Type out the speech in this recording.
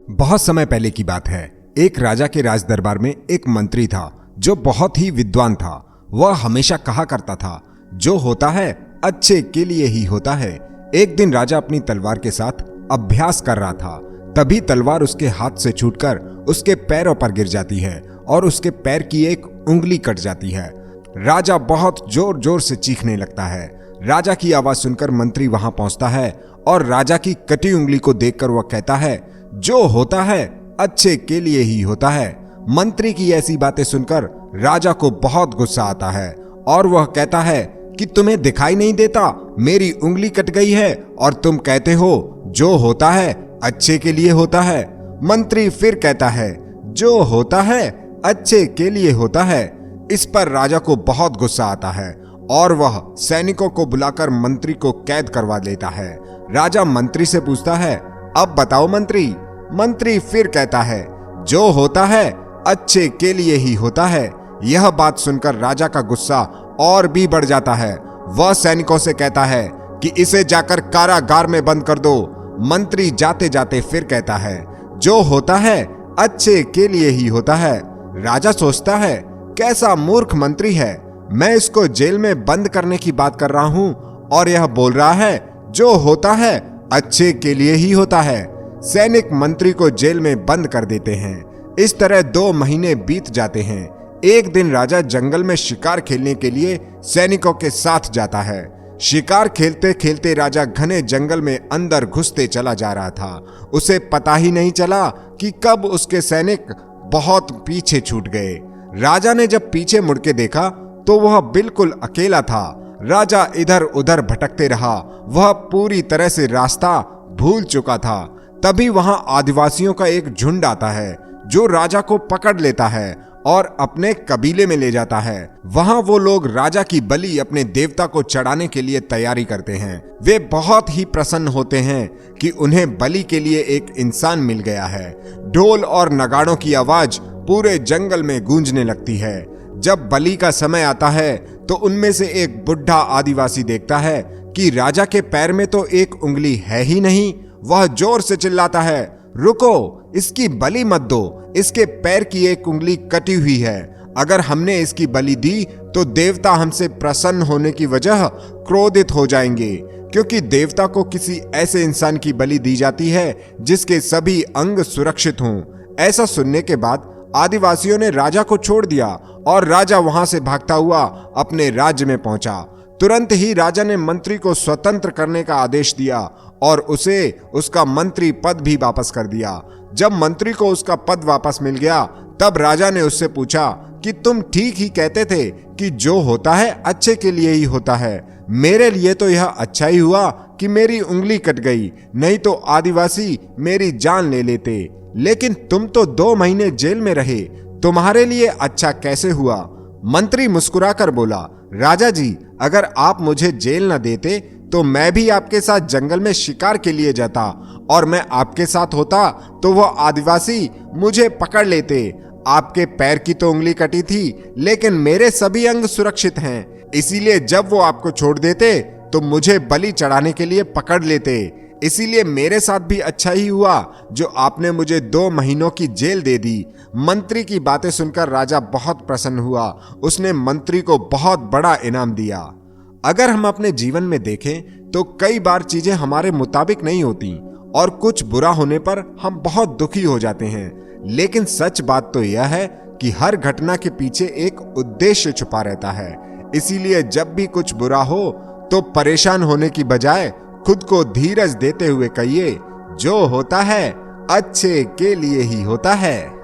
बहुत समय पहले की बात है। एक राजा के राज दरबार में एक मंत्री था जो बहुत ही विद्वान था। वह हमेशा कहा करता था, जो होता है अच्छे के लिए ही होता है। एक दिन राजा अपनी तलवार के साथ अभ्यास कर रहा था, तभी तलवार उसके हाथ से छूटकर उसके पैरों पर गिर जाती है और उसके पैर की एक उंगली कट जाती है। राजा बहुत जोर जोर से चीखने लगता है। राजा की आवाज सुनकर मंत्री वहां पहुंचता है और राजा की कटी उंगली को देखकर वह कहता है, जो होता है अच्छे के लिए ही होता है। मंत्री की ऐसी बातें सुनकर राजा को बहुत गुस्सा आता है और वह कहता है कि तुम्हें दिखाई नहीं देता, मेरी उंगली कट गई है और तुम कहते हो जो होता है अच्छे के लिए होता है। मंत्री फिर कहता है, जो होता है अच्छे के लिए होता है। इस पर राजा को बहुत गुस्सा आता है और वह सैनिकों को बुलाकर मंत्री को कैद करवा लेता है। राजा मंत्री से पूछता है, अब बताओ मंत्री। मंत्री फिर कहता है, जो होता है अच्छे के लिए ही होता है। यह बात सुनकर राजा का गुस्सा और भी बढ़ जाता है। वह सैनिकों से कहता है कि इसे जाकर कारागार में बंद कर दो। मंत्री जाते जाते फिर कहता है, जो होता है अच्छे के लिए ही होता है। राजा सोचता है, कैसा मूर्ख मंत्री है, मैं इसको जेल में बंद करने की बात कर रहा हूं और यह बोल रहा है जो होता है अच्छे के लिए ही होता है। सैनिक मंत्री को जेल में बंद कर देते हैं। इस तरह 2 महीने बीत जाते हैं। एक दिन राजा जंगल में शिकार खेलने के लिए सैनिकों के साथ जाता है। शिकार खेलते खेलते राजा घने जंगल में अंदर घुसते चला जा रहा था। उसे पता ही नहीं चला कि कब उसके सैनिक बहुत पीछे छूट गए। राजा ने जब पीछे मुड़ के देखा तो वह बिल्कुल अकेला था। राजा इधर उधर भटकते रहा। वह पूरी तरह से रास्ता भूल चुका था। तभी वहां आदिवासियों का एक झुंड आता है जो राजा को पकड़ लेता है और अपने कबीले में ले जाता है। वहां वो लोग राजा की बलि अपने देवता को चढ़ाने के लिए तैयारी करते हैं। वे बहुत ही प्रसन्न होते हैं कि उन्हें बलि के लिए एक इंसान मिल गया है। ढोल और नगाड़ों की आवाज पूरे जंगल में गूंजने लगती है। जब बलि का समय आता है तो उनमें से एक बुढ़ा आदिवासी देखता है कि राजा के पैर में तो एक उंगली है ही नहीं। वह जोर से चिल्लाता है, रुको, इसकी बलि मत दो, इसके पैर की एक उंगली कटी हुई है। अगर हमने इसकी बलि दी तो देवता हमसे प्रसन्न होने की वजह क्रोधित हो जाएंगे, क्योंकि देवता को किसी ऐसे इंसान की बलि दी जाती है जिसके सभी अंग सुरक्षित हों। ऐसा सुनने के बाद आदिवासियों ने राजा को छोड़ दिया और राजा वहां से भागता हुआ अपने राज्य में पहुंचा। तुरंत ही राजा ने मंत्री को स्वतंत्र करने का आदेश दिया और उसे उसका मंत्री पद भी वापस कर दिया। जब मंत्री को उसका पद वापस मिल गया तब राजा ने उससे पूछा कि तुम ठीक ही कहते थे कि जो होता है अच्छे के लिए ही होता है। मेरे लिए तो यह अच्छा ही हुआ कि मेरी उंगली कट गई, नहीं तो आदिवासी मेरी जान ले लेते। लेकिन तुम तो 2 महीने जेल में रहे, तुम्हारे लिए अच्छा कैसे हुआ? मंत्री मुस्कुराकर बोला, राजा जी, अगर आप मुझे जेल न देते तो मैं भी आपके साथ जंगल में शिकार के लिए जाता और मैं आपके साथ होता तो वह आदिवासी मुझे पकड़ लेते। आपके पैर की तो उंगली कटी थी, लेकिन मेरे सभी अंग सुरक्षित हैं। इसीलिए जब वो आपको छोड़ देते तो मुझे बलि चढ़ाने के लिए पकड़ लेते। इसीलिए मेरे साथ भी अच्छा ही हुआ जो आपने मुझे 2 महीनों की जेल दे दी। मंत्री की बातें सुनकर राजा बहुत प्रसन्न हुआ। उसने मंत्री को बहुत बड़ा इनाम दिया। अगर हम अपने जीवन में देखें तो कई बार चीजें हमारे मुताबिक नहीं होती और कुछ बुरा होने पर हम बहुत दुखी हो जाते हैं। लेकिन सच बात तो यह है कि हर घटना के पीछे एक उद्देश्य छुपा रहता है। इसीलिए जब भी कुछ बुरा हो तो परेशान होने की बजाय खुद को धीरज देते हुए कहिए, जो होता है अच्छे के लिए ही होता है।